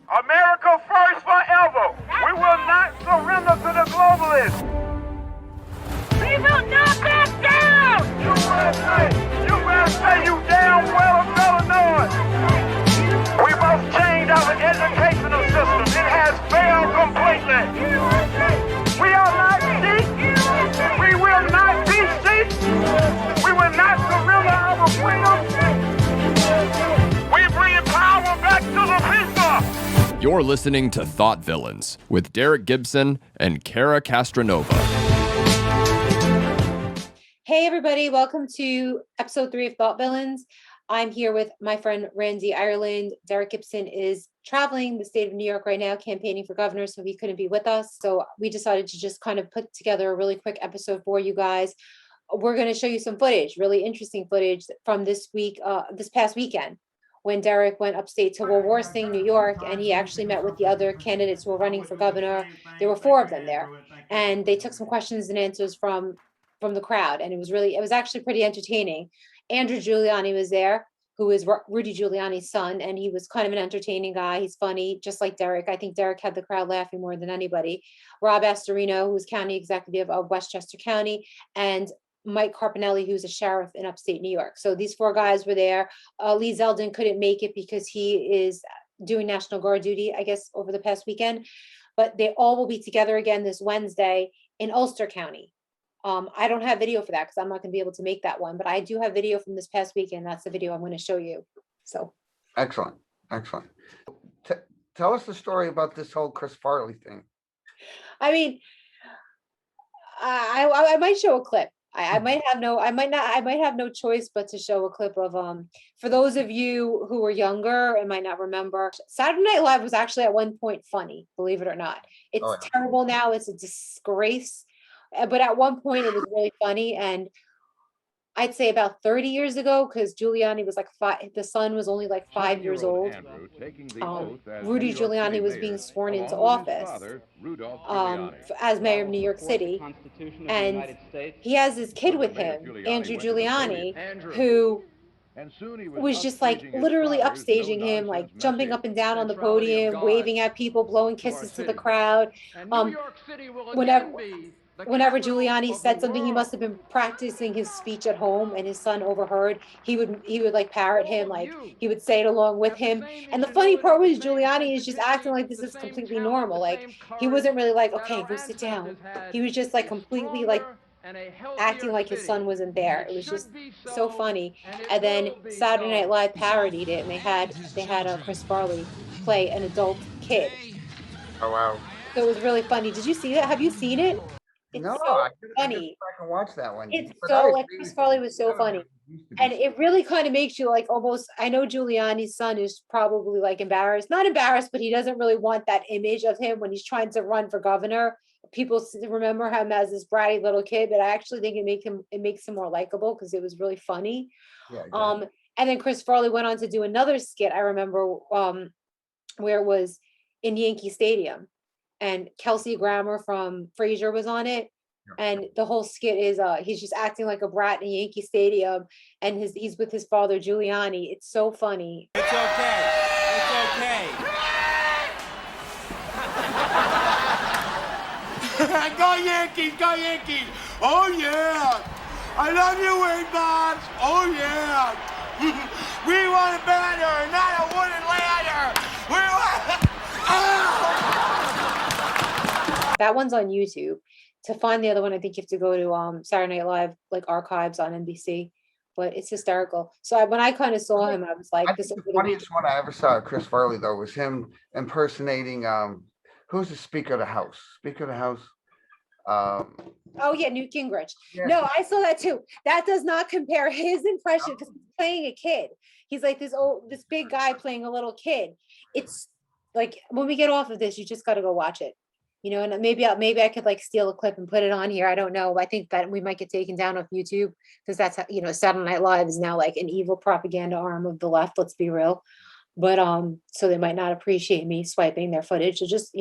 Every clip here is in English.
America first forever. We will not surrender to the globalists. We will not back down. USA, USA, you damn well better know it. We must change our educational system. It has failed completely. We are not sheep. We will not be sheep. We will not surrender our freedom. We bring power back to the people. You're listening to Thought Villains with Derrick Gibson and Cara Castronuova. Hey everybody, welcome to episode 3 of Thought Villains. I'm here with my friend Randy Ireland. Derrick Gibson is traveling the state of New York right now, campaigning for governor, so he couldn't be with us. So we decided to just kind of put together a really quick episode for you guys. We're going to show you some footage, really interesting footage from this week, this past weekend, when Derrick went upstate to Wawarsing, New York, and he actually met with the other candidates who were running for governor. There were 4 of them there, and they took some questions and answers from the crowd, and it was actually pretty entertaining. Andrew Giuliani was there, who is Rudy Giuliani's son, and he was kind of an entertaining guy. He's funny, just like Derrick. I think Derrick had the crowd laughing more than anybody. Rob Astorino, who's county executive of Westchester County, and Mike Carpinelli, who's a sheriff in upstate New York. So these 4 guys were there. Lee Zeldin couldn't make it because he is doing National Guard duty, I guess, over the past weekend. But they all will be together again this Wednesday in Ulster County. I don't have video for that because I'm not going to be able to make that one, but I do have video from this past weekend. That's the video I'm going to show you. So excellent. Tell us the story about this whole Chris Farley thing. I mean, I might show a clip. I might have no choice but to show a clip of for those of you who were younger and might not remember, Saturday Night Live was actually at one point funny, believe it or not. It's terrible now. It's a disgrace. But at one point it was really funny, and I'd say about 30 years ago, because Giuliani was like 5, the son was only like 5 years old. Rudy Giuliani was being sworn into office as mayor of New York City, and he has his kid with him, Andrew Giuliani, who was just like literally upstaging him, like jumping up and down on the podium, waving at people, blowing kisses to the crowd. Whenever Giuliani said something, he must have been practicing his speech at home, and his son overheard. He would like parrot him, like he would say it along with him. And the funny part was Giuliani is just acting like this is completely normal. Like he wasn't really like, okay, go sit down. He was just like completely like acting like his son wasn't there. It was just so funny. And then Saturday Night Live parodied it, and they had Chris Farley play an adult kid. Oh wow! So it was really funny. Did you see that? Have you seen it? It's no, so I funny. I can watch that one. It's so like Chris Farley was so funny, and it really kind of makes you like almost. I know Giuliani's son is probably like not embarrassed, but he doesn't really want that image of him when he's trying to run for governor. People remember him as this bratty little kid, but I actually think it makes him more likable because it was really funny. Yeah, exactly. And then Chris Farley went on to do another skit. I remember where it was in Yankee Stadium. And Kelsey Grammer from Frasier was on it. And the whole skit is he's just acting like a brat in Yankee Stadium, and he's with his father Giuliani. It's so funny. It's okay. Go Yankees, go Yankees. Oh yeah. I love you, Wade Bobs. Oh yeah. We want a banner, not a wooden ladder. We want That one's on YouTube. To find the other one, I think you have to go to Saturday Night Live, like archives on NBC. But it's hysterical. So when I kind of saw him, I was like, "This is the funniest one I ever saw." Chris Farley though was him impersonating who's the Speaker of the House? Speaker of the House. Oh yeah, Newt Gingrich. Yeah. No, I saw that too. That does not compare his impression because he's playing a kid. He's like this big guy playing a little kid. It's like when we get off of this, you just got to go watch it. You know, and maybe I could like steal a clip and put it on here. I don't know. I think that we might get taken down off YouTube because that's how, Saturday Night Live is now like an evil propaganda arm of the left. Let's be real. But so they might not appreciate me swiping their footage. So just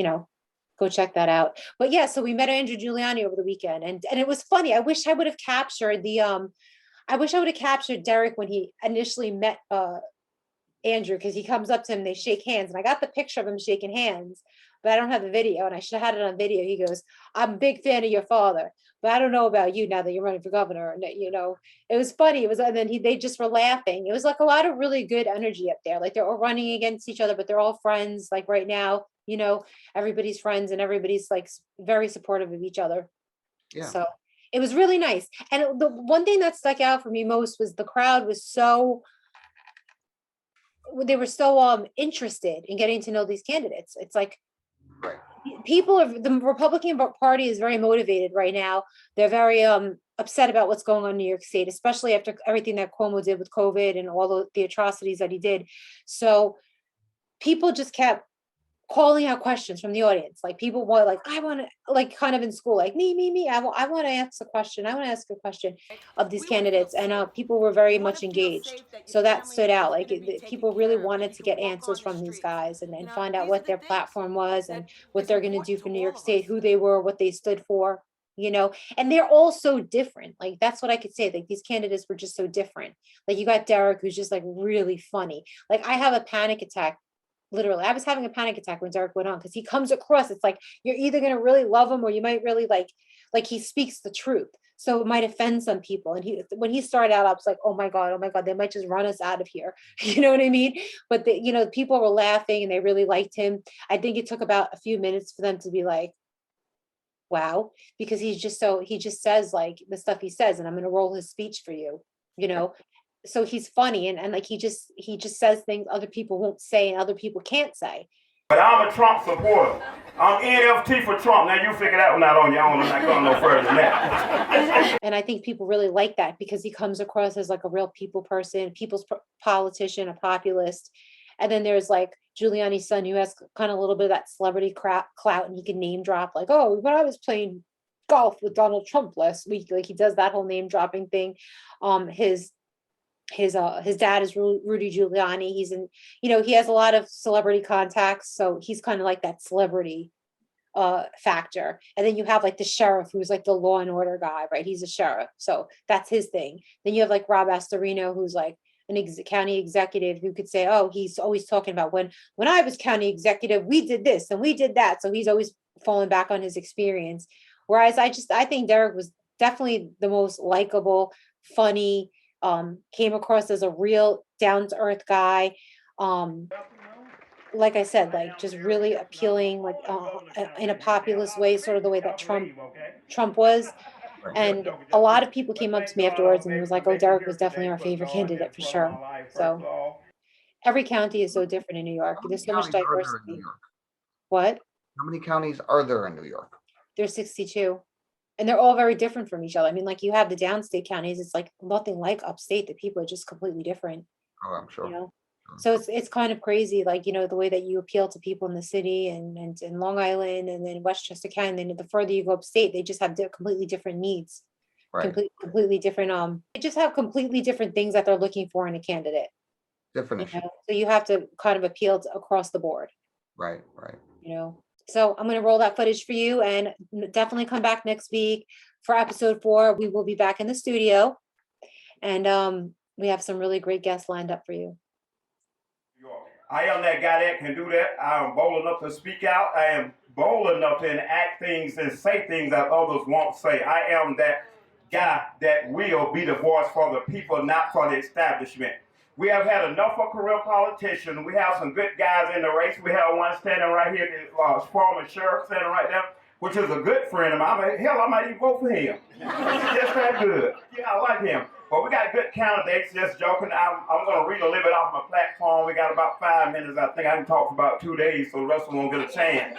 go check that out. But yeah, so we met Andrew Giuliani over the weekend, and it was funny. I wish I would have captured Derrick when he initially met Andrew, because he comes up to him, they shake hands, and I got the picture of him shaking hands, but I don't have the video, and I should have had it on video. He goes, "I'm a big fan of your father, but I don't know about you now that you're running for governor." And it was funny. It was, and then they just were laughing. It was like a lot of really good energy up there. Like they're all running against each other, but they're all friends. Like right now, everybody's friends and everybody's like very supportive of each other. Yeah. So it was really nice. And the one thing that stuck out for me most was the crowd was they were so interested in getting to know these candidates. It's like Right. the Republican Party is very motivated right now. They're very upset about what's going on in New York State, especially after everything that Cuomo did with COVID and all the atrocities that he did. So people just kept calling out questions from the audience. Like people were like, I want to, like kind of in school, like me. I want to ask a question. I want to ask a question of these candidates. And people were very much engaged. So that stood out. Like people really wanted to get answers from these guys and find out what their platform was and what they're going to do for New York State, who they were, what they stood for, and they're all so different. Like, that's what I could say. Like these candidates were just so different. Like you got Derrick, who's just like really funny. Like I have a panic attack. Literally, I was having a panic attack when Derrick went on because he comes across. It's like you're either going to really love him or you might really like he speaks the truth. So it might offend some people. And when he started out, I was like, oh my God, they might just run us out of here. You know what I mean? But people were laughing and they really liked him. I think it took about a few minutes for them to be like, wow, because he just says like the stuff he says, and I'm going to roll his speech for you, So he's funny and like he just says things other people won't say and other people can't say. But I'm a Trump supporter. I'm NFT for Trump. Now you figure that one out on your own. I'm not going no further than that. And I think people really like that because he comes across as like a real people person, people's politician, a populist. And then there's like Giuliani's son, who has kind of a little bit of that celebrity clout, and he can name drop like, oh, when I was playing golf with Donald Trump last week, like he does that whole name dropping thing. His dad is Rudy Giuliani. He's he has a lot of celebrity contacts, so he's kind of like that celebrity factor. And then you have like the sheriff, who's like the law and order guy, right? He's a sheriff, so that's his thing. Then you have like Rob Astorino, who's like an county executive, who could say, oh, he's always talking about when I was county executive, we did this and we did that. So he's always falling back on his experience. Whereas I think Derrick was definitely the most likable, funny, came across as a real down-to-earth guy. Like I said, like just really appealing, like in a populist way, sort of the way that Trump was. And a lot of people came up to me afterwards and was like, oh, Derrick was definitely our favorite candidate for sure. So every county is so different in New York. There's so much diversity. What? How many counties are there in New York? There's 62. And they're all very different from each other. I mean, like you have the downstate counties, it's like nothing like upstate. The people are just completely different. Oh, I'm sure. So it's kind of crazy, like, the way that you appeal to people in the city and in Long Island and then Westchester County. And then the further you go upstate, they just have completely different needs. Right. Completely different. They just have completely different things that they're looking for in a candidate. Different issues. So you have to kind of appeal across the board. Right. So I'm going to roll that footage for you and definitely come back next week for episode 4. We will be back in the studio and we have some really great guests lined up for you. I am that guy that can do that. I am bold enough to speak out. I am bold enough to enact things and say things that others won't say. I am that guy that will be the voice for the people, not for the establishment. We have had enough of career politicians. We have some good guys in the race. We have one standing right here, the former sheriff standing right there, which is a good friend of mine. Hell, I might even vote for him. He's just that good. Yeah, I like him. But we got good candidates, just joking. I'm going to read a little bit off my platform. We got about 5 minutes. I think I can talk for about 2 days, so the rest of them won't get a chance.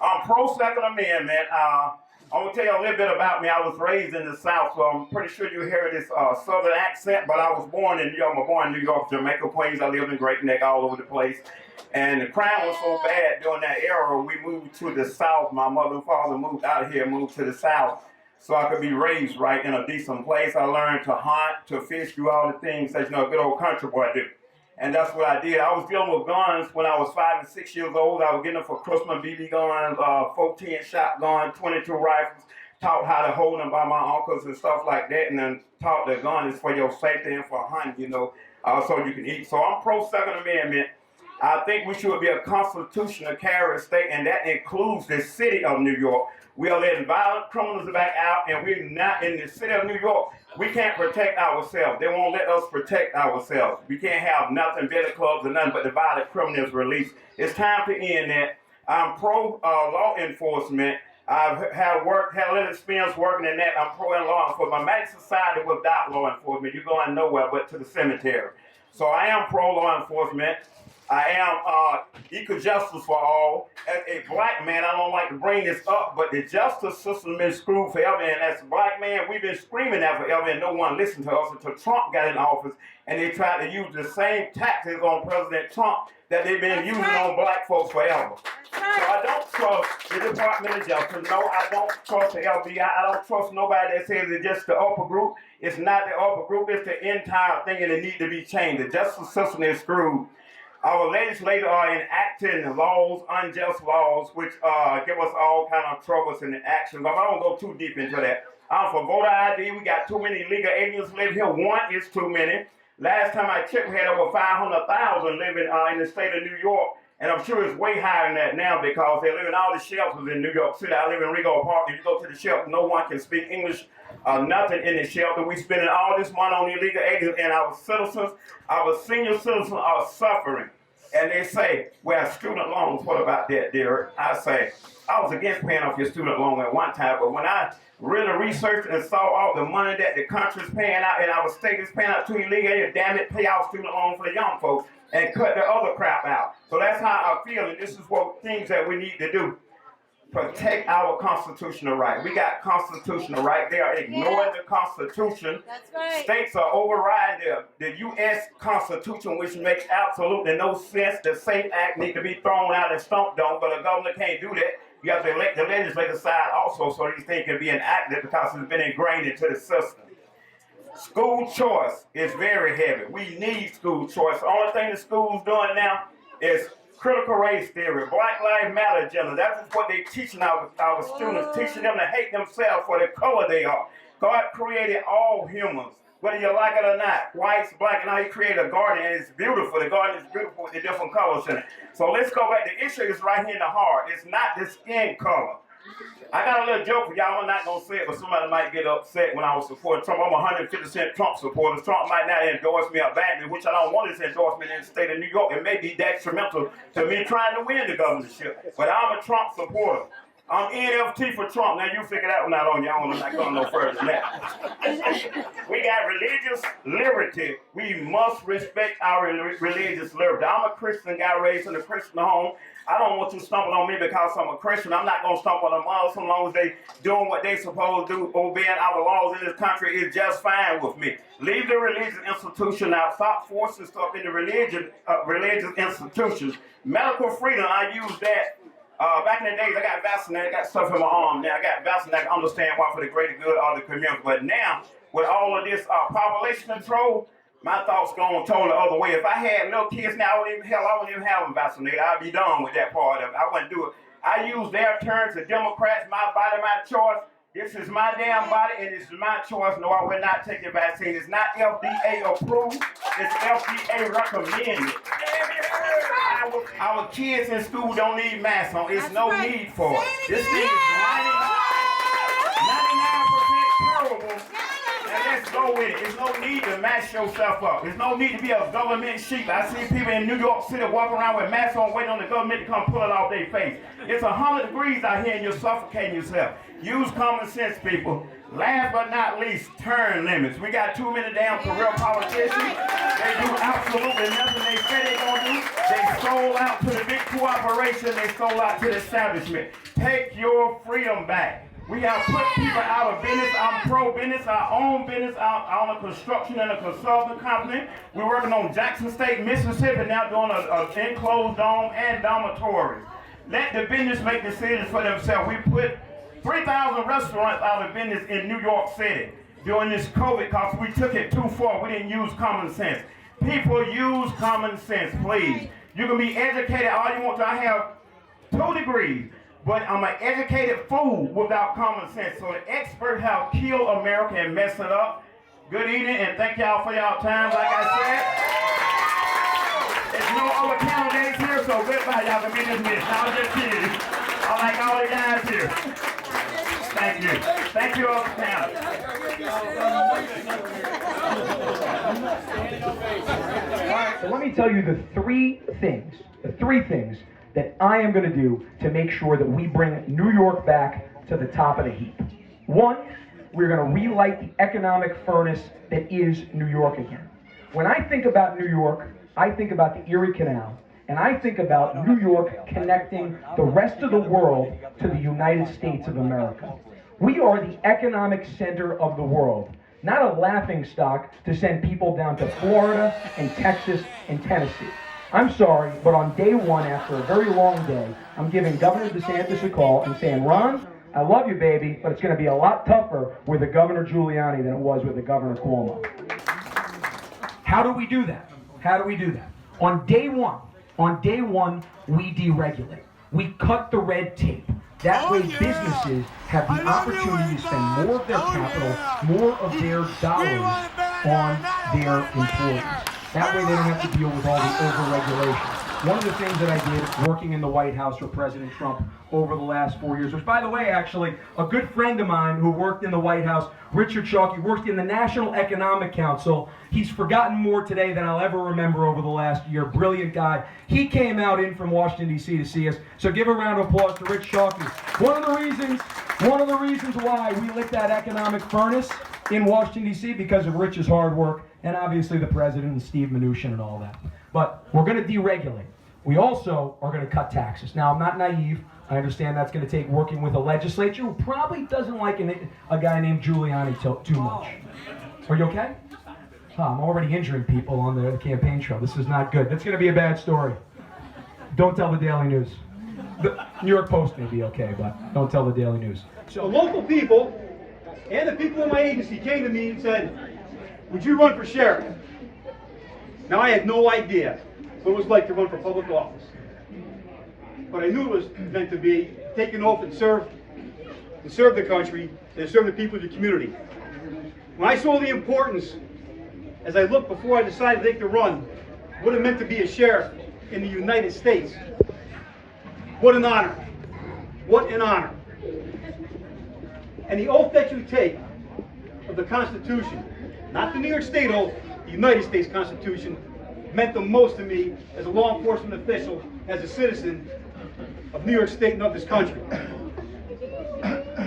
I'm pro-Second Amendment. I'm going to tell you a little bit about me. I was raised in the South, so I'm pretty sure you hear this Southern accent, but I was born in New York. I'm born in New York, Jamaica, Queens. I lived in Great Neck, all over the place. And the crime was so bad during that era, we moved to the South. My mother and father moved out of here, moved to the South, so I could be raised right in a decent place. I learned to hunt, to fish, do all the things that, a good old country boy do. And that's what I did. I was dealing with guns when I was 5 and 6 years old. I was getting them for Christmas, BB guns, 14 shotgun, 22 rifles. Taught how to hold them by my uncles and stuff like that. And then taught the gun is for your safety and for hunting, so you can eat. So I'm pro Second Amendment. I think we should be a constitutional carrier state, and that includes the city of New York. We are letting violent criminals back out, and we're not in the city of New York. We can't protect ourselves. They won't let us protect ourselves. We can't have nothing, better clubs or nothing but the violent criminals released. It's time to end that. I'm pro law enforcement. I've had a little experience working in that. I'm pro law enforcement. My society without law enforcement, you're going nowhere but to the cemetery. So I am pro law enforcement. I am equal justice for all. As a black man, I don't like to bring this up, but the justice system has been screwed forever. And as a black man, we've been screaming that forever, and no one listened to us until Trump got in office, and they tried to use the same tactics on President Trump that they've been using on black folks forever. So I don't trust the Department of Justice. No, I don't trust the FBI. I don't trust nobody that says it's just the upper group. It's not the upper group. It's the entire thing, and it needs to be changed. The justice system is screwed. Our legislators are enacting laws, unjust laws, which give us all kind of troubles and actions. But I don't go too deep into that. For voter ID, we got too many illegal aliens living here. One is too many. Last time I checked, we had over 500,000 living in the state of New York. And I'm sure it's way higher than that now because they live in all the shelters in New York City. I live in Rego Park. If you go to the shelter, no one can speak English, nothing in the shelter. We spending all this money on illegal aliens, and our citizens, our senior citizens are suffering. And they say, well, student loans, what about that, Derrick? I say, I was against paying off your student loan at one time, but when I really researched and saw all the money that the country's paying out and our state is paying out to illegal aliens, damn it, pay off student loans for the young folks and cut the other crap out. So that's how I feel, and this is what things that we need to do. Protect our constitutional right. We got constitutional right. They are ignoring the Constitution. That's right. States are overriding the U.S. Constitution, which makes absolutely no sense. The SAFE Act needs to be thrown out and stomped on, but the governor can't do that. You have to elect the legislative side also so these things can be enacted because it's been ingrained into the system. School choice is very heavy. We need school choice. The only thing the school's doing now is critical race theory, Black Lives Matter agenda. That's what they're teaching our students, teaching them to hate themselves for the color they are. God created all humans, whether you like it or not, whites, black, and how He created a garden, and it's beautiful. The garden is beautiful with the different colors in it. So let's go back. The issue is right here in the heart. It's not the skin color. I got a little joke for y'all. I'm not going to say it, but somebody might get upset when I was supporting Trump. I'm 150% Trump supporter. Trump might not endorse me abandon, which I don't want his endorsement in the state of New York. It may be detrimental to me trying to win the governorship. But I'm a Trump supporter. I'm NFT for Trump. Now you figure that one out on your own. I'm not going no further than that. We got religious liberty. We must respect our religious liberty. I'm a Christian guy raised in a Christian home. I don't want you stomping on me because I'm a Christian. I'm not going to stomp on a Muslim as long as they doing what they supposed to do, obeying our laws in this country is just fine with me. Leave the religious institution out. Stop forcing stuff in the religious institutions. Medical freedom, I use that. Back in the days, I got vaccinated, I got stuff in my arm. Now I got vaccinated, I understand why for the greater good of the community. But now, with all of this population control, my thoughts going totally the other way. If I had little kids now, I wouldn't even have them vaccinated. I'd be done with that part of it. I wouldn't do it. I use their terms, the Democrats, my body, my choice. This is my damn body, and this is my choice. No, I will not take the vaccine. It's not FDA approved. It's FDA recommended. Our kids in school don't need masks on. It's no need for it. This thing is 99% terrible. And let's go with it. There's no need to mask yourself up. There's no need to be a government sheep. I see people in New York City walking around with masks on, waiting on the government to come pull it off their face. It's 100 degrees out here and you're suffocating yourself. Use common sense, people. Last but not least, term limits. We got too many damn career politicians. They do absolutely nothing they say they're going to do. They sold out to the big corporation. They sold out to the establishment. Take your freedom back. We have put people out of business. I'm pro-business. I own business. I own a construction and a consulting company. We're working on Jackson State, Mississippi, now doing an enclosed dome and dormitories. Let the business make decisions for themselves. We put 3,000 restaurants out of business in New York City during this COVID because we took it too far. We didn't use common sense. People, use common sense, please. You can be educated all you want to. I have 2 degrees. But I'm an educated fool without common sense. So the experts have killed America and messed it up. Good evening, and thank y'all for y'all time. Like I said, there's no other candidates here, so goodbye. Y'all can be dismissed. I was just kidding. I like all the guys here. Thank you. Thank you all for coming. So let me tell you the three things that I am going to do to make sure that we bring New York back to the top of the heap. One, we're going to relight the economic furnace that is New York again. When I think about New York, I think about the Erie Canal, and I think about New York connecting the rest of the world to the United States of America. We are the economic center of the world, not a laughing stock to send people down to Florida and Texas and Tennessee. I'm sorry, but on day one, after a very long day, I'm giving Governor DeSantis a call and saying, Ron, I love you, baby, but it's going to be a lot tougher with the Governor Giuliani than it was with the Governor Cuomo. How do we do that? On day one, we deregulate. We cut the red tape. That way businesses have the opportunity to spend more of their capital, more of their dollars on their employees. That way they don't have to deal with all the overregulation. One of the things that I did working in the White House for President Trump over the last 4 years, which by the way, actually, a good friend of mine who worked in the White House, Richard Chalky, worked in the National Economic Council. He's forgotten more today than I'll ever remember over the last year. Brilliant guy. He came out in from Washington, D.C. to see us. So give a round of applause to Rich Chalky. One of the reasons why we lit that economic furnace in Washington, D.C. because of Rich's hard work and obviously the president and Steve Mnuchin and all that. But we're going to deregulate. We also are going to cut taxes. Now, I'm not naive. I understand that's going to take working with a legislature who probably doesn't like a guy named Giuliani too much. Are you okay? I'm already injuring people on the campaign trail. This is not good. That's going to be a bad story. Don't tell the Daily News. The New York Post may be okay, but don't tell the Daily News. So the local people and the people in my agency came to me and said, would you run for sheriff? Now, I had no idea what it was like to run for public office. But I knew it was meant to be take an oath and serve the country and serve the people of the community. When I saw the importance, as I looked before I decided to take the run, what it meant to be a sheriff in the United States, what an honor. What an honor. And the oath that you take of the Constitution, not the New York State oath, the United States Constitution, meant the most to me as a law enforcement official, as a citizen of New York State and of this country.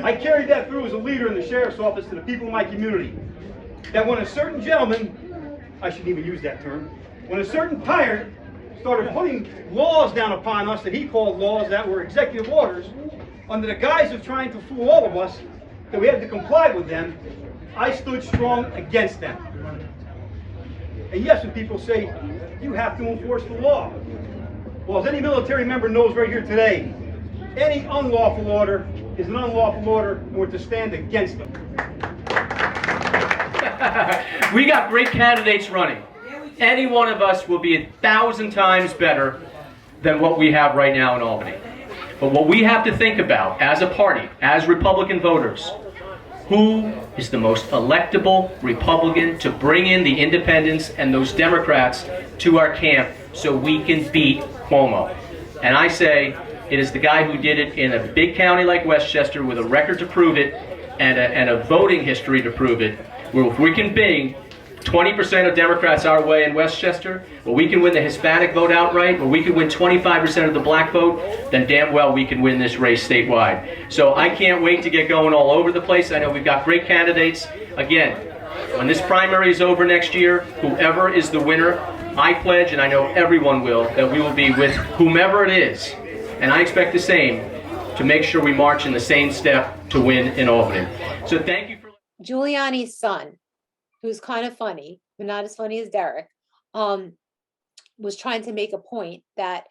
I carried that through as a leader in the sheriff's office to the people of my community. That when a certain gentleman, I shouldn't even use that term, when a certain tyrant started putting laws down upon us that he called laws that were executive orders, under the guise of trying to fool all of us, that we had to comply with them, I stood strong against them. And yes, when people say, you have to enforce the law. Well, as any military member knows right here today, any unlawful order is an unlawful order, and we're to stand against them. We got great candidates running. Any one of us will be 1,000 times better than what we have right now in Albany. But what we have to think about as a party, as Republican voters, who is the most electable Republican to bring in the independents and those Democrats to our camp so we can beat Cuomo? And I say it is the guy who did it in a big county like Westchester with a record to prove it and a voting history to prove it. Where if we can bring 20% of Democrats our way in Westchester, where we can win the Hispanic vote outright, where we can win 25% of the black vote, then damn well we can win this race statewide. So I can't wait to get going all over the place. I know we've got great candidates. Again, when this primary is over next year, whoever is the winner, I pledge, and I know everyone will, that we will be with whomever it is, and I expect the same, to make sure we march in the same step to win in Albany. So thank you for... Giuliani's son, who's kind of funny, but not as funny as Derrick, was trying to make a point that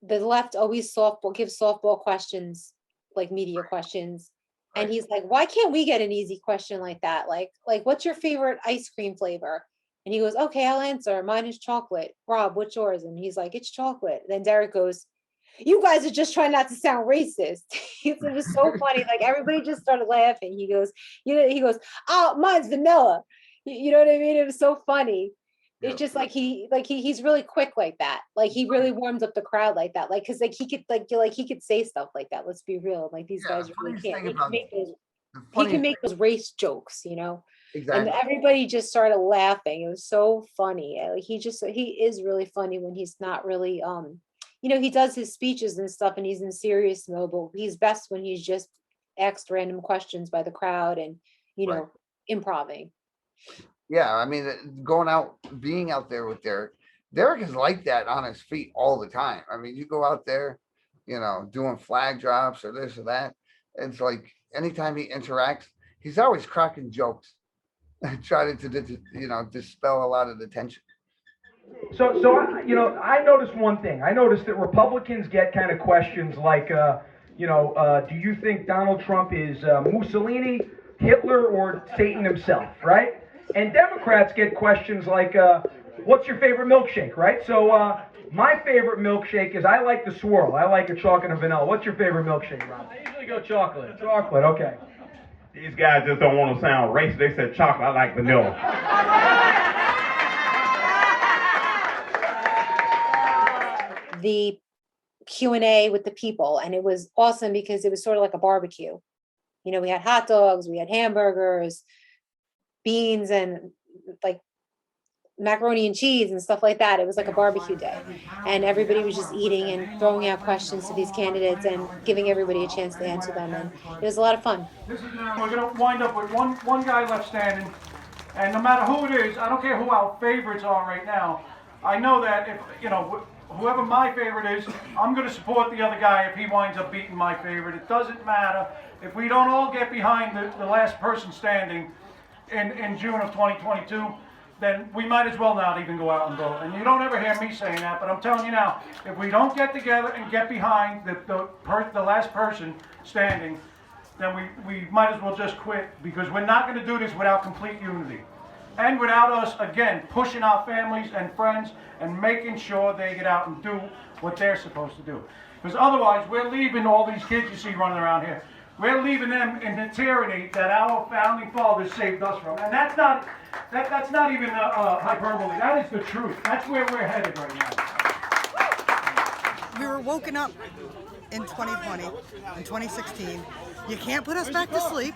the left always gives softball questions, like media questions. And he's like, why can't we get an easy question like that? Like, what's your favorite ice cream flavor? And he goes, okay, I'll answer. Mine is chocolate. Rob, what's yours? And he's like, it's chocolate. Then Derrick goes, you guys are just trying not to sound racist. It was so funny. Like everybody just started laughing. He goes, oh, mine's vanilla. You know what I mean? It was so funny. It's just like he's really quick like that. Like he really warms up the crowd like that. Like, cause like he could say stuff like that. Let's be real. Like these guys really can't. He can make those race jokes, you know? Exactly. And everybody just started laughing. It was so funny. Like he is really funny when he's not really, you know, he does his speeches and stuff and he's in serious mode, but he's best when he's just asked random questions by the crowd and, you know, improving. Yeah, I mean, being out there with Derrick is like that on his feet all the time. I mean, you go out there, you know, doing flag drops or this or that. It's like anytime he interacts, he's always cracking jokes, trying to you know, dispel a lot of the tension. So you know, I noticed one thing. I noticed that Republicans get kind of questions like, you know, do you think Donald Trump is Mussolini, Hitler, or Satan himself, right? And Democrats get questions like, what's your favorite milkshake, right? So my favorite milkshake is I like the swirl. I like a chocolate and vanilla. What's your favorite milkshake, Rob? I usually go chocolate. Chocolate, okay. These guys just don't want to sound racist. They said chocolate. I like vanilla. The Q&A with the people, and it was awesome because it was sort of like a barbecue. You know, we had hot dogs, we had hamburgers, beans, and like macaroni and cheese and stuff like that. It was like a barbecue day, and everybody was just eating and throwing out questions to these candidates and giving everybody a chance to answer them, and it was a lot of fun. We're going to wind up with one guy left standing, and no matter who it is, I don't care who our favorites are right now. I know that if, you know, whoever my favorite is, I'm going to support the other guy if he winds up beating my favorite. It doesn't matter. If we don't all get behind the last person standing in June of 2022, then we might as well not even go out and vote. And you don't ever hear me saying that, but I'm telling you now, if we don't get together and get behind the last person standing, then we might as well just quit, because we're not going to do this without complete unity. And without us, again, pushing our families and friends and making sure they get out and do what they're supposed to do. Because otherwise, we're leaving all these kids you see running around here, we're leaving them in the tyranny that our founding fathers saved us from. And that's not even hyperbole. That is the truth. That's where we're headed right now. We were woken up in 2020, in 2016. You can't put us back to sleep,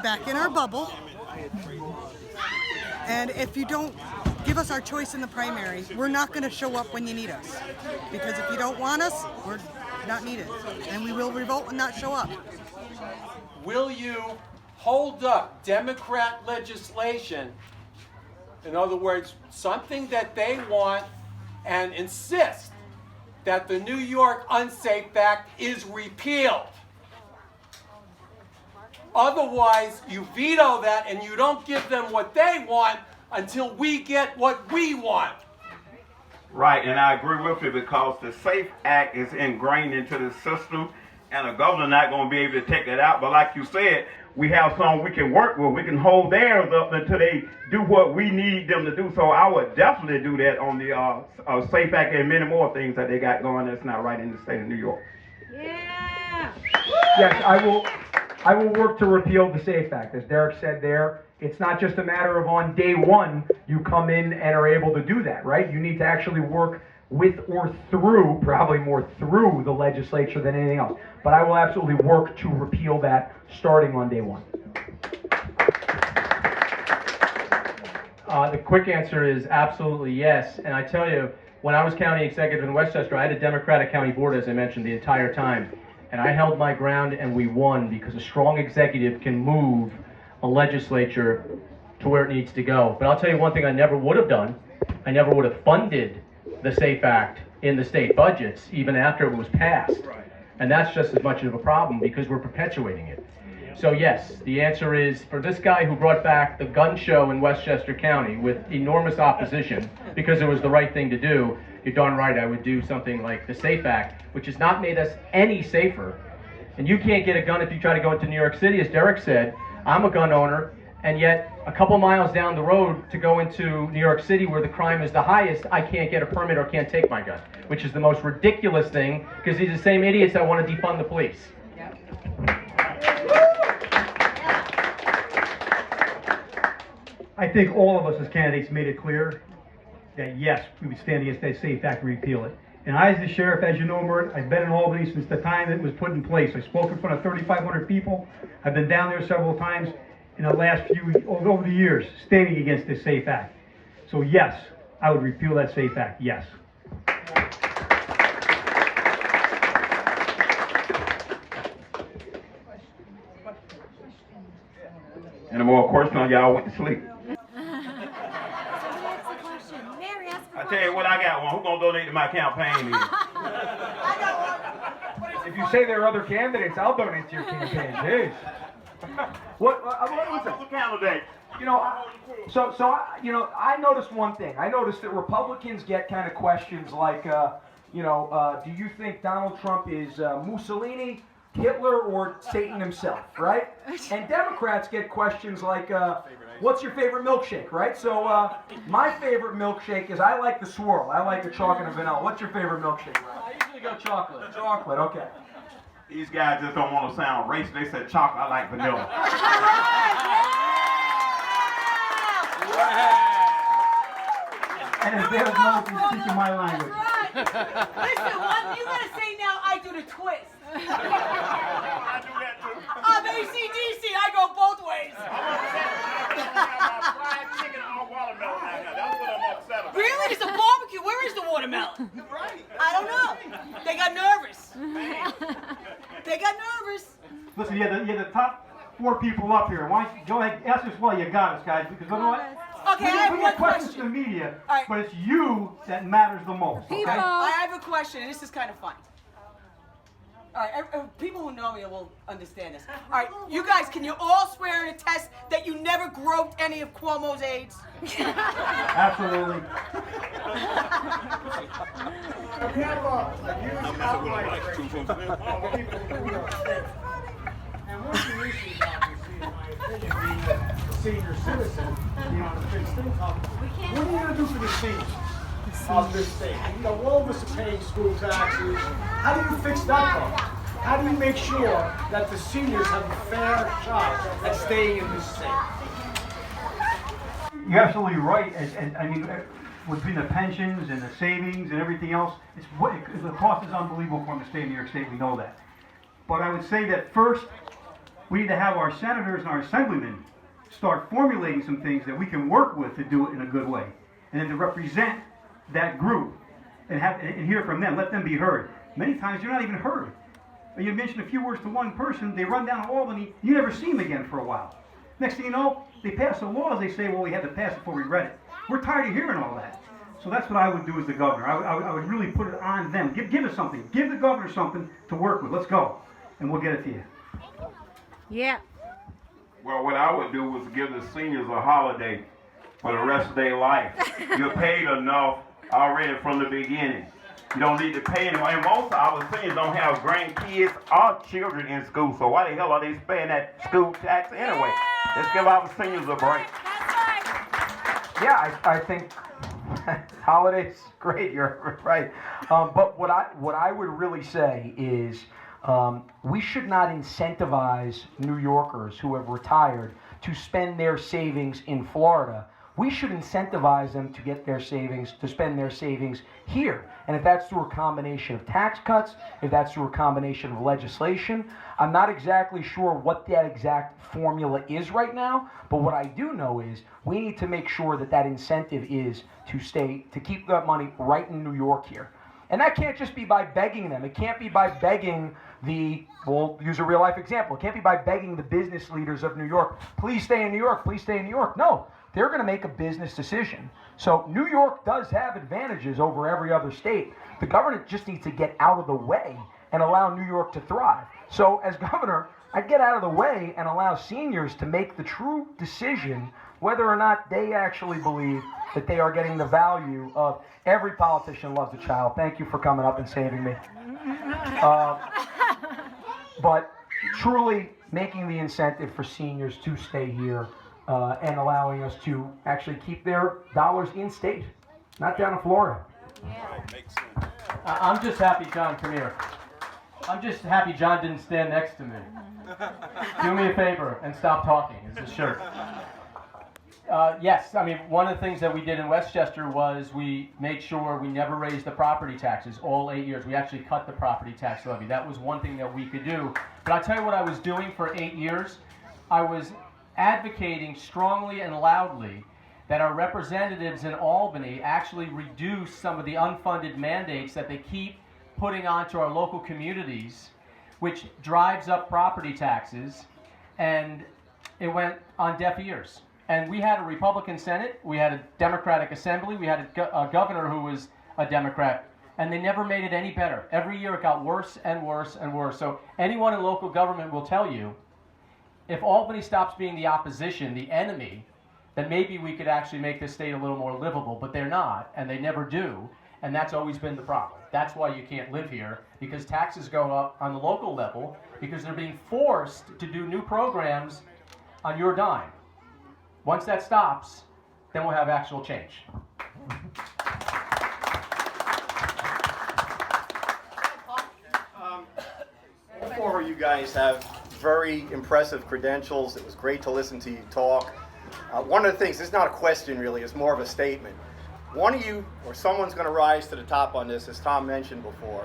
back in our bubble. And if you don't give us our choice in the primary, we're not going to show up when you need us. Because if you don't want us, we're not needed. And we will revolt and not show up. Will you hold up Democrat legislation, in other words, something that they want, and insist that the New York Unsafe Act is repealed? Otherwise, you veto that and you don't give them what they want until we get what we want. Right, and I agree with you, because the SAFE Act is ingrained into the system, and the governor's not going to be able to take it out. But like you said, we have some we can work with. We can hold theirs up until they do what we need them to do. So I would definitely do that on the SAFE Act and many more things that they got going that's not right in the state of New York. Yeah. Yes, I will work to repeal the SAFE Act. As Derrick said there, it's not just a matter of on day one you come in and are able to do that, right? You need to actually work with or through, probably more through the legislature than anything else. But I will absolutely work to repeal that starting on day one. The quick answer is absolutely yes. And I tell you, when I was county executive in Westchester, I had a Democratic county board, as I mentioned, the entire time. And I held my ground and we won, because a strong executive can move a legislature to where it needs to go. But I'll tell you one thing I never would have done. I never would have funded the SAFE Act in the state budgets, even after it was passed. And that's just as much of a problem, because we're perpetuating it. So yes, the answer is, for this guy who brought back the gun show in Westchester County with enormous opposition, because it was the right thing to do, you're darn right I would do something like the SAFE Act, which has not made us any safer. And you can't get a gun if you try to go into New York City, as Derrick said. I'm a gun owner, and yet a couple miles down the road to go into New York City where the crime is the highest, I can't get a permit or can't take my gun, which is the most ridiculous thing, because these are the same idiots that want to defund the police. I think all of us as candidates made it clear that yes, we would stand against that SAFE Act and repeal it. And I, as the sheriff, as you know, Mert, I've been in Albany since the time it was put in place. I spoke in front of 3,500 people. I've been down there several times in the last over the years, standing against this SAFE Act. So yes, I would repeal that SAFE Act, yes. Any more questions? Y'all went to sleep. I tell you what, I got one. Who's gonna donate to my campaign? If you say there are other candidates, I'll donate to your campaign. Jeez. What? What's the candidate? You know, I noticed one thing. I noticed that Republicans get kind of questions like, do you think Donald Trump is Mussolini, Hitler, or Satan himself, right? And Democrats get questions like, what's your favorite milkshake, right? So my favorite milkshake is I like the swirl. I like the chocolate and vanilla. What's your favorite milkshake, right? I usually go chocolate. Chocolate, okay. These guys just don't want to sound racist. They said chocolate. I like vanilla. And if there's no speaking my language. Listen, what you gotta say now, I do the twist. I do that too. I'm AC/DC, I go both ways. Fried chicken or watermelon out here. That's what I'm upset about. Really? It's a barbecue. Where is the watermelon? Right. I don't know. They got nervous. They got nervous. Listen, you have the top 4 people up here. Why don't you go ahead, ask us while you got us, guys, because you know what? Okay, I have we one get questions question. to the media, Right. but it's you that matters the most, okay? I have a question, and this is kind of funny. All right, people who know me will understand this. All right, you guys, can you all swear in a test that you never groped any of Cuomo's aides? Absolutely. And what's the issue about this, in my opinion, being a senior citizen, the fixed income? What are you going to do for the seniors of this state? All of us are paying school taxes. How do you fix that problem? How do you make sure that the seniors have a fair shot at staying in this state? You're absolutely right. And I mean, between the pensions and the savings and everything else, the cost is unbelievable for them to stay in New York State. We know that. But I would say that first, we need to have our senators and our assemblymen start formulating some things that we can work with to do it in a good way, and then to represent that group and hear from them. Let them be heard. Many times you're not even heard. You mention a few words to one person, they run down to Albany, you never see them again for a while. Next thing you know, they pass the laws, they say, well, we had to pass it before we read it. We're tired of hearing all that. So that's what I would do as the governor. I would really put it on them. Give us something. Give the governor something to work with. Let's go. And we'll get it to you. Yeah. Well, what I would do was give the seniors a holiday for the rest of their life. You're paid enough already from the beginning. You don't need to pay anymore. And most of our seniors don't have grandkids or children in school, so why the hell are they paying that school tax anyway? Let's give our seniors a break. Yeah, I think holidays great. You're right. But what I would really say is we should not incentivize New Yorkers who have retired to spend their savings in Florida. We should incentivize them to get their savings, to spend their savings here. And if that's through a combination of tax cuts, if that's through a combination of legislation, I'm not exactly sure what that exact formula is right now, but what I do know is we need to make sure that that incentive is to keep that money right in New York here. And that can't just be by begging them. It can't be by begging we'll use a real life example. It can't be by begging the business leaders of New York, please stay in New York, please stay in New York. No. They're going to make a business decision. So New York does have advantages over every other state. The governor just needs to get out of the way and allow New York to thrive. So as governor, I'd get out of the way and allow seniors to make the true decision whether or not they actually believe that they are getting the value of every politician loves a child. Thank you for coming up and saving me. But truly making the incentive for seniors to stay here and allowing us to actually keep their dollars in state, not down in Florida. I'm just happy, John, come here. I'm just happy John didn't stand next to me. Do me a favor and stop talking. It's a shirt. Yes, I mean, one of the things that we did in Westchester was we made sure we never raised the property taxes all 8 years. We actually cut the property tax levy. That was one thing that we could do. But I'll tell you what I was doing for 8 years. I was advocating strongly and loudly that our representatives in Albany actually reduce some of the unfunded mandates that they keep putting onto our local communities, which drives up property taxes, and it went on deaf ears. And we had a Republican Senate, we had a Democratic Assembly, we had a governor who was a Democrat, and they never made it any better. Every year it got worse and worse and worse. So anyone in local government will tell you, if Albany stops being the opposition, the enemy, then maybe we could actually make this state a little more livable, but they're not, and they never do, and that's always been the problem. That's why you can't live here, because taxes go up on the local level, because they're being forced to do new programs on your dime. Once that stops, then we'll have actual change. All four of you guys have very impressive credentials. It was great to listen to you talk. One of the things, it's not a question really, it's more of a statement. One of you or someone's going to rise to the top on this, as Tom mentioned before.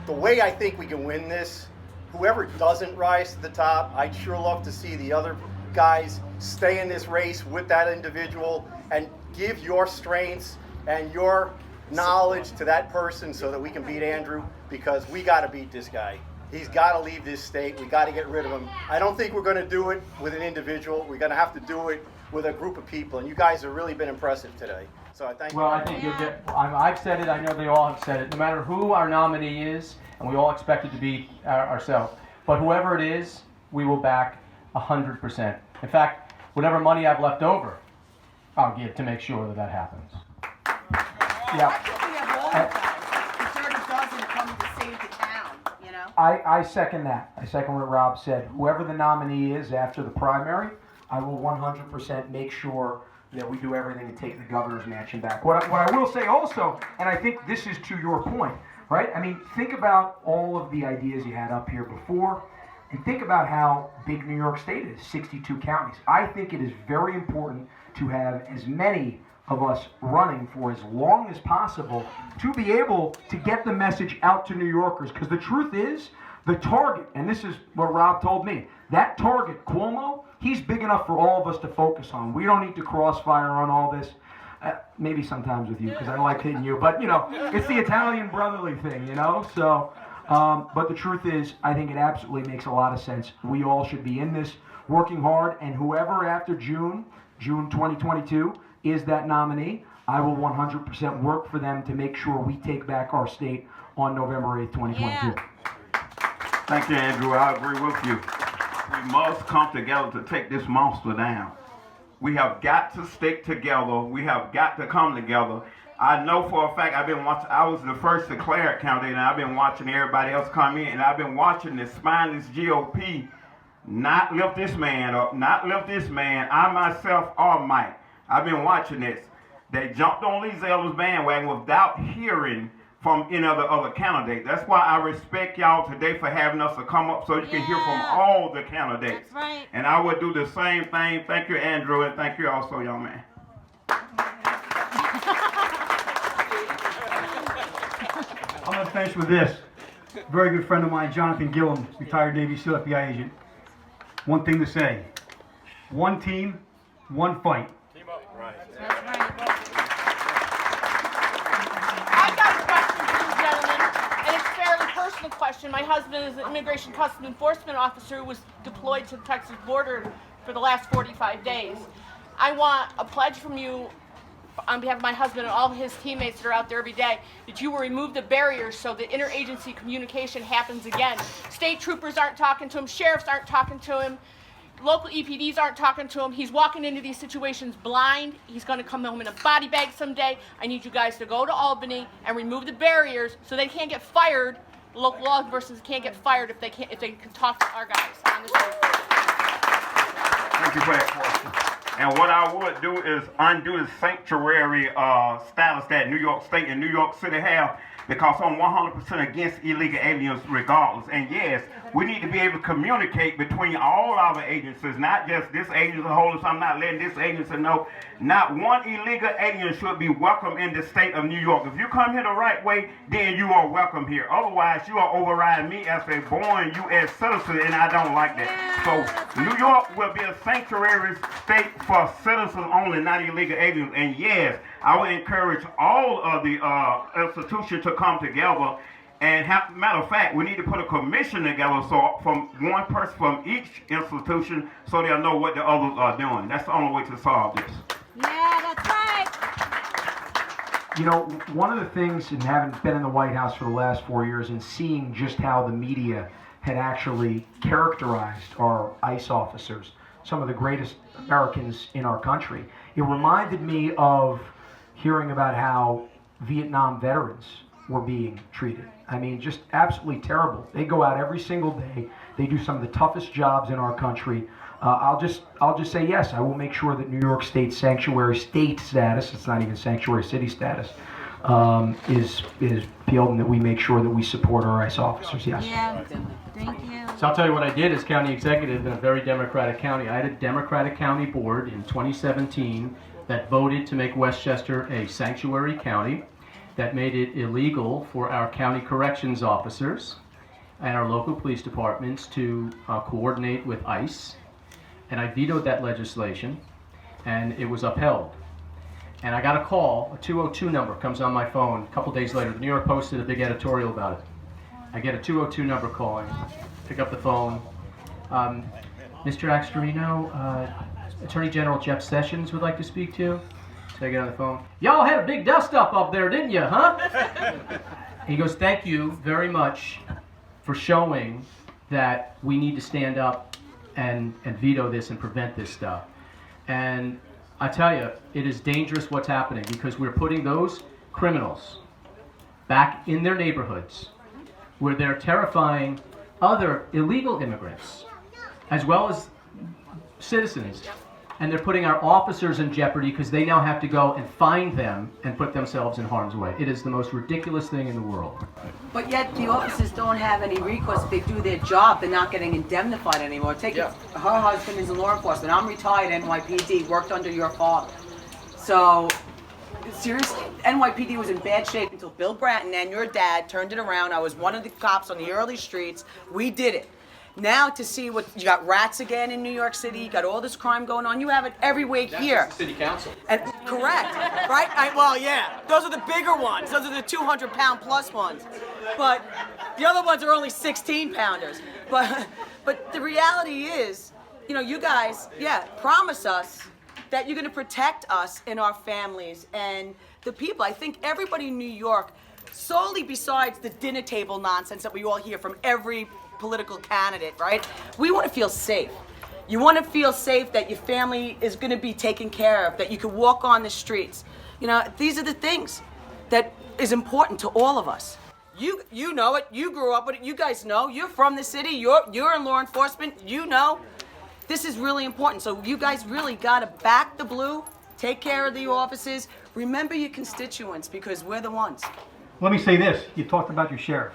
The way I think we can win this, whoever doesn't rise to the top, I'd sure love to see the other guys stay in this race with that individual and give your strengths and your knowledge to that person so that we can beat Andrew, because we got to beat this guy. He's got to leave this state. We got to get rid of him. I don't think we're going to do it with an individual. We're going to have to do it with a group of people, and you guys have really been impressive today. So I thank you. Well, I think you'll get, I've said it, I know they all have said it, no matter who our nominee is, and we all expect it to be ourselves, but whoever it is, we will back 100%. In fact, whatever money I've left over, I'll give to make sure that that happens. I second that. I second what Rob said. Whoever the nominee is after the primary, I will 100% make sure that we do everything to take the governor's mansion back. What I will say also, and I think this is to your point, right? I mean, think about all of the ideas you had up here before, and think about how big New York State is, 62 counties. I think it is very important to have as many of us running for as long as possible to be able to get the message out to New Yorkers. Because the truth is, the target, and this is what Rob told me, that target, Cuomo, he's big enough for all of us to focus on. We don't need to crossfire on all this. Maybe sometimes with you, because I like hitting you. But, you know, it's the Italian brotherly thing, you know? So, but the truth is, I think it absolutely makes a lot of sense. We all should be in this, working hard, and whoever after June 2022, is that nominee, I will 100% work for them to make sure we take back our state on November 8th, 2022. Yeah. Thank you, Andrew. I agree with you. We must come together to take this monster down. We have got to stick together. We have got to come together. I know for a fact, I've been watching, I was the first declared candidate, and I've been watching everybody else come in, and I've been watching this spineless GOP not lift this man up, not lift this man. I myself are Mike. I've been watching this. They jumped on Lee Zeldin's bandwagon without hearing from any of the other candidates. That's why I respect y'all today for having us to come up so you can hear from all the candidates. That's right. And I would do the same thing. Thank you, Andrew, and thank you also, young man. I'm going to finish with this. Very good friend of mine, Jonathan Gillum, retired Navy SEAL FBI agent. One thing to say. One team, one fight. Team up. Right. That's right. I've got a question for you gentlemen, and it's a fairly personal question. My husband is an Immigration Customs Enforcement officer who was deployed to the Texas border for the last 45 days. I want a pledge from you on behalf of my husband and all of his teammates that are out there every day, that you will remove the barriers so that interagency communication happens again. State troopers aren't talking to him, sheriffs aren't talking to him, local EPDs aren't talking to him. He's walking into these situations blind. He's going to come home in a body bag someday. I need you guys to go to Albany and remove the barriers so they can't get fired. Local law enforcement can't get fired if they can talk to our guys on the street. Thank you for that question. And what I would do is undo the sanctuary status that New York State and New York City have, because I'm 100% against illegal aliens regardless. And yes, we need to be able to communicate between all our agencies, not just this agency holding something, not letting this agency know. Not one illegal alien should be welcome in the state of New York. If you come here the right way, then you are welcome here. Otherwise, you are overriding me as a born U.S. citizen, and I don't like that. So New York will be a sanctuary state for citizens only, not illegal aliens. And yes, I would encourage all of the institutions to come together. And matter of fact, we need to put a commission together, so from one person from each institution, so they'll know what the others are doing. That's the only way to solve this. Yeah, that's right. You know, one of the things, and having been in the White House for the last 4 years and seeing just how the media had actually characterized our ICE officers, some of the greatest Americans in our country, it reminded me of hearing about how Vietnam veterans were being treated. I mean, just absolutely terrible. They go out every single day. They do some of the toughest jobs in our country. I'll just say yes. I will make sure that New York State sanctuary state status, it's not even sanctuary city status, is peeled, and that we make sure that we support our ICE officers. Yes. Yeah, thank you. So I'll tell you what I did as county executive in a very Democratic county. I had a Democratic county board in 2017 that voted to make Westchester a sanctuary county, that made it illegal for our county corrections officers and our local police departments to coordinate with ICE. And I vetoed that legislation, and it was upheld. And I got a call, a 202 number comes on my phone a couple days later. The New York Post did a big editorial about it. I get a 202 number calling, pick up the phone. Mr. Astorino, Attorney General Jeff Sessions would like to speak to you. So I get on the phone. Y'all had a big dust up there, didn't you, huh? He goes, thank you very much for showing that we need to stand up and veto this and prevent this stuff. And I tell you, it is dangerous what's happening, because we're putting those criminals back in their neighborhoods where they're terrifying other illegal immigrants as well as citizens. And they're putting our officers in jeopardy because they now have to go and find them and put themselves in harm's way. It is the most ridiculous thing in the world. But yet the officers don't have any recourse. If they do their job, they're not getting indemnified anymore. Take it, her husband is in law enforcement. I'm retired NYPD, worked under your father. So, seriously, NYPD was in bad shape until Bill Bratton and your dad turned it around. I was one of the cops on the early streets. We did it. Now to see what, you got rats again in New York City, you got all this crime going on, you have it everywhere here. That's the city council. And correct, right? Well, yeah, those are the bigger ones. Those are the 200-pound plus ones. But the other ones are only 16-pounders. But the reality is, you know, you guys, promise us that you're going to protect us and our families and the people. I think everybody in New York, solely besides the dinner table nonsense that we all hear from every political candidate, right? We want to feel safe. You want to feel safe that your family is going to be taken care of, that you can walk on the streets. You know, these are the things that is important to all of us. You know it. You grew up with it. You guys know. You're from the city. You're in law enforcement. You know. This is really important. So you guys really got to back the blue, take care of the officers. Remember your constituents, because we're the ones. Let me say this. You talked about your sheriff,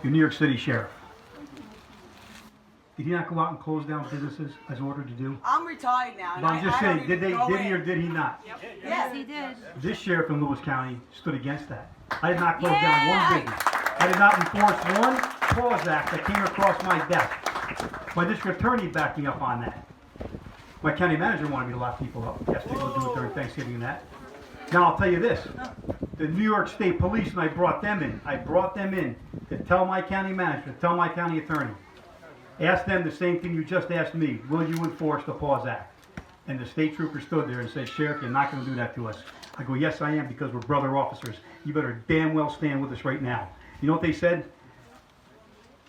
your New York City sheriff. Did he not go out and close down businesses as ordered to do? I'm retired now. But I'm just saying, did he or did he not? Yes, he did. This sheriff in Lewis County stood against that. I did not close down one business. I did not enforce one clause act that came across my desk. My district attorney backed me up on that. My county manager wanted me to lock people up. Yes, they will do it during Thanksgiving and that. Now I'll tell you this. The New York State Police, when I brought them in to tell my county manager, to tell my county attorney, ask them the same thing you just asked me. Will you enforce the Pause Act? And the state trooper stood there and said, Sheriff, you're not going to do that to us. I go, yes, I am, because we're brother officers. You better damn well stand with us right now. You know what they said?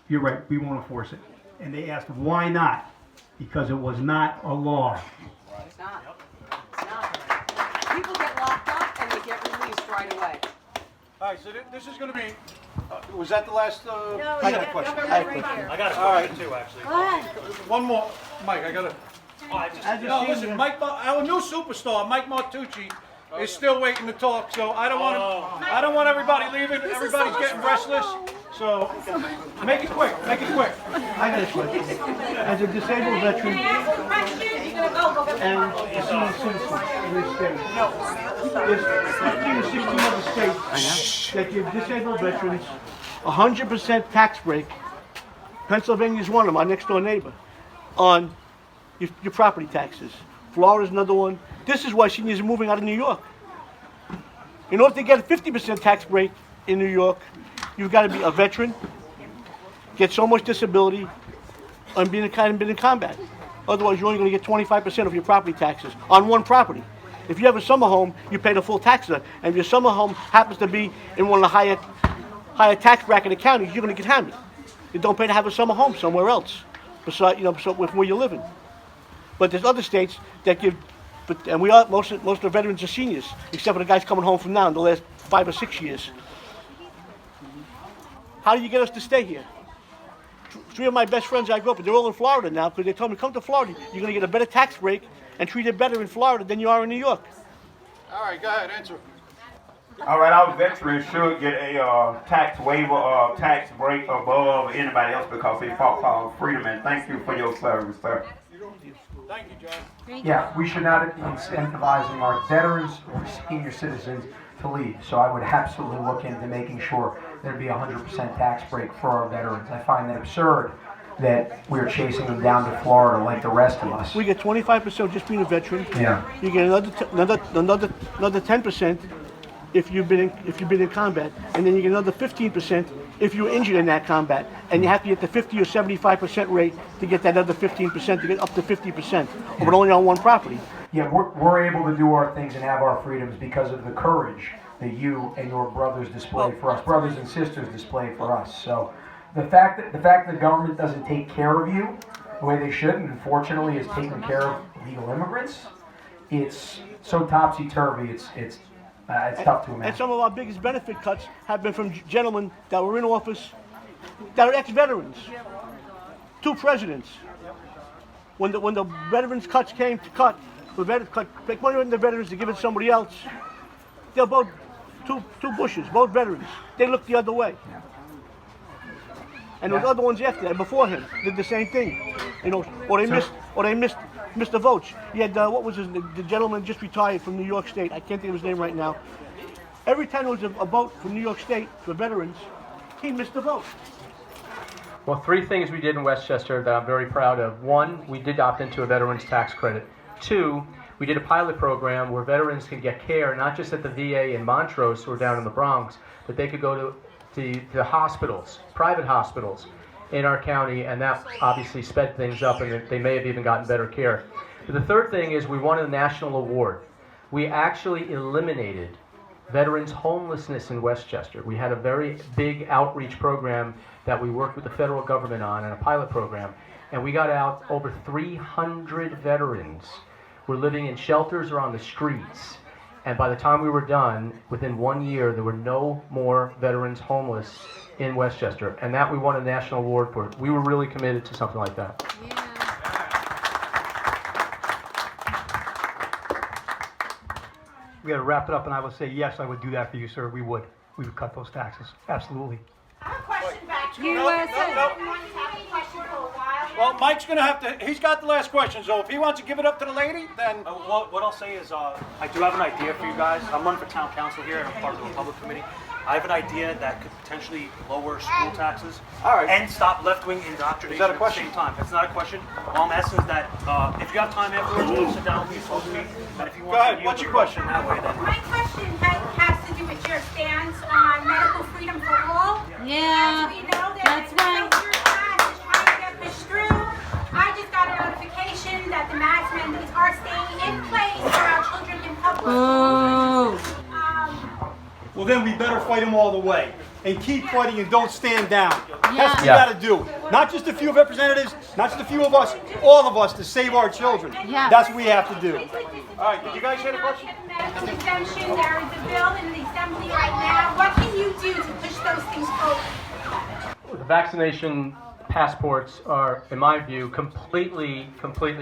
You're right, we won't enforce it. And they asked, why not? Because it was not a law. It's not. It's not. People get locked up and they get released right away. All right, so this is going to be, was that the last? No, I got a question. right here. I got a question too, actually. Go ahead. One more, Mike, I got to No, listen, our new superstar, Mike Martucci, is still waiting to talk. So I don't want everybody leaving. Everybody's getting restless. So make it quick. Make it quick. I got a question. As a disabled veteran and a senior citizen in this state, there's 15 or 16 other states that give disabled veterans 100% tax break. Pennsylvania's one of them, our next door neighbor, on your property taxes. Florida's another one. This is why seniors are moving out of New York. In order to get a 50% tax break in New York, you've got to be a veteran, get so much disability, and been in combat. Otherwise, you're only going to get 25% of your property taxes on one property. If you have a summer home, you pay the full tax on it. And if your summer home happens to be in one of the higher tax bracket counties, you're going to get hammered. You don't pay to have a summer home somewhere else, besides, where you're living. But there's other states that give, and most of the veterans are seniors, except for the guys coming home from now in the last 5 or 6 years. How do you get us to stay here? 3 of my best friends I grew up with, they're all in Florida now, because they told me, come to Florida, you're going to get a better tax break and treated better in Florida than you are in New York. All right, go ahead, answer. All right, our veterans should get a tax waiver or tax break above anybody else because they fought for freedom. And thank you for your service, sir. Thank you, John. Yeah, we should not be incentivizing our veterans or senior citizens to leave. So I would absolutely look into making sure there'd be 100% tax break for our veterans. I find that absurd that we're chasing them down to Florida like the rest of us. We get 25% just being a veteran. Yeah. You get another 10% if you've been in combat, and then you get another 15% if you're injured in that combat, and you have to get the 50 or 75% rate to get that other 15% to get up to 50%, but only on one property. Yeah, we're able to do our things and have our freedoms because of the courage that you and your brothers display for us, brothers and sisters display for us. So the fact that the government doesn't take care of you the way they should, and unfortunately is taking care of illegal immigrants, it's so topsy-turvy, it's tough to imagine. And some of our biggest benefit cuts have been from gentlemen that were in office that are ex-veterans. 2 presidents. When the veterans cuts came to cut, take money from the veterans to give it to somebody else, they're both two Bushes, both veterans. They looked the other way. And those other ones after that, before him, did the same thing. Or they missed the votes. You had, the gentleman just retired from New York State. I can't think of his name right now. Every time there was a vote from New York State for veterans, he missed the vote. Well, 3 things we did in Westchester that I'm very proud of. 1, we did opt into a veterans tax credit. 2, we did a pilot program where veterans could get care, not just at the VA in Montrose or down in the Bronx, but they could go to hospitals, private hospitals in our county, and that obviously sped things up, and they may have even gotten better care. But the 3rd thing is we won a national award. We actually eliminated veterans homelessness in Westchester. We had a very big outreach program that we worked with the federal government on, and a pilot program, and we got out over 300 veterans were living in shelters or on the streets. And by the time we were done, within 1 year, there were no more veterans homeless in Westchester. And that we won a national award for. We were really committed to something like that. Yeah. We got to wrap it up, and I would say, yes, I would do that for you, sir. We would. We would cut those taxes. Absolutely. I have a question back to you. Well, Mike's going to have to, he's got the last question, so if he wants to give it up to the lady, then... What I'll say is, I do have an idea for you guys. I'm running for town council here, and I'm part of the Republic Committee. I have an idea that could potentially lower school taxes and stop left-wing indoctrination at the same time. That's not a question. All I'm asking is that if you have time afterwards, we'll sit down with me, talk to me, and if you want to what's your question? That way, then... My question has to do with your stance on medical freedom for all. Yeah, as we know that that's right. Your time is trying to get pushed through. I just got a notification that the mask mandates are staying in place for our children in public schools. Well, then we better fight them all the way. And keep fighting and don't stand down. That's what we got to do. Not just a few representatives, not just a few of us, all of us to save our children. That's what we have to do. All right, did you guys hear the question? Medical exemption, there is a bill in the assembly right now. What can you do to push those things forward? The vaccination passports are, in my view, completely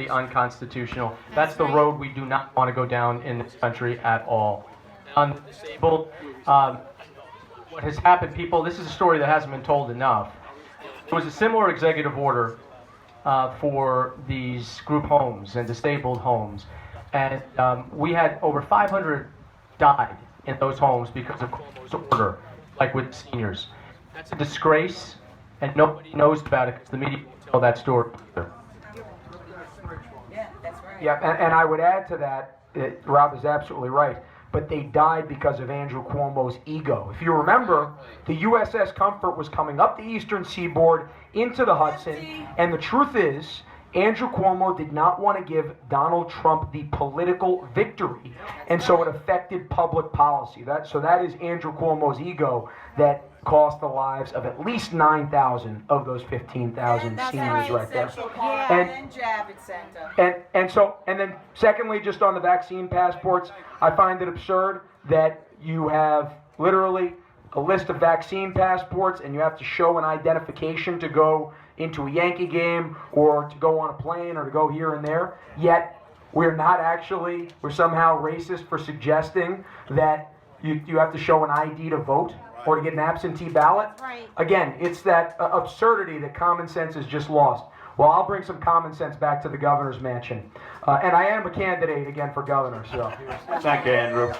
unconstitutional. That's the road we do not want to go down in this country at all. On the disabled, what has happened, people, this is a story that hasn't been told enough. There was a similar executive order for these group homes and disabled homes. And we had over 500 died in those homes because of Cuomo's order, like with seniors. That's a disgrace, and nobody knows about it because the media won't tell that story either. Yeah, that's right. Yeah, and I would add to that, Rob is absolutely right, but they died because of Andrew Cuomo's ego. If you remember, the USS Comfort was coming up the eastern seaboard into the Hudson, and the truth is, Andrew Cuomo did not want to give Donald Trump the political victory, and so it affected public policy. So that is Andrew Cuomo's ego that cost the lives of at least 9,000 of those 15,000 seniors right there. And Javits Center. And then secondly, just on the vaccine passports, I find it absurd that you have literally a list of vaccine passports and you have to show an identification to go into a Yankee game or to go on a plane or to go here and there. Yet we're somehow racist for suggesting that you have to show an ID to vote or to get an absentee ballot. Right. Again, it's that absurdity that common sense is just lost. Well, I'll bring some common sense back to the governor's mansion. And I am a candidate again for governor, so. Thank you, Andrew.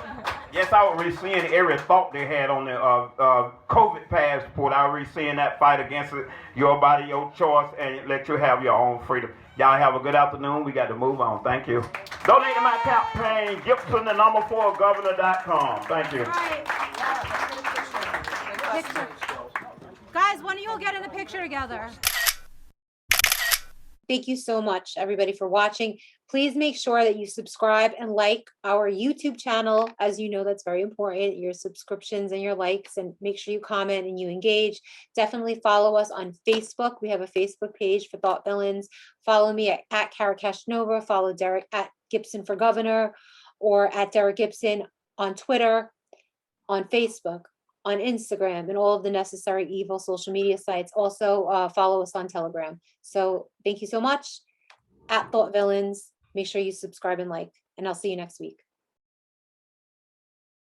Yes, I was re-seeing every thought they had on the COVID passport. I was re-seeing that fight against it, your body, your choice, and let you have your own freedom. Y'all have a good afternoon. We got to move on. Thank you. Donate to my campaign, Gibson, the number 4, governor.com. Thank you. Guys, when are you all getting the picture together? Thank you so much, everybody, for watching. Please make sure that you subscribe and like our YouTube channel. As you know, that's very important, your subscriptions and your likes, and make sure you comment and you engage. Definitely follow us on Facebook. We have a Facebook page for Thought Villains. Follow me at Cara Castronuova. Follow Derrick at Gibson for Governor, or at Derrick Gibson on Twitter, on Facebook, on Instagram, and all of the necessary evil social media sites. Also, follow us on Telegram. So thank you so much. At Thought Villains, make sure you subscribe and like, and I'll see you next week.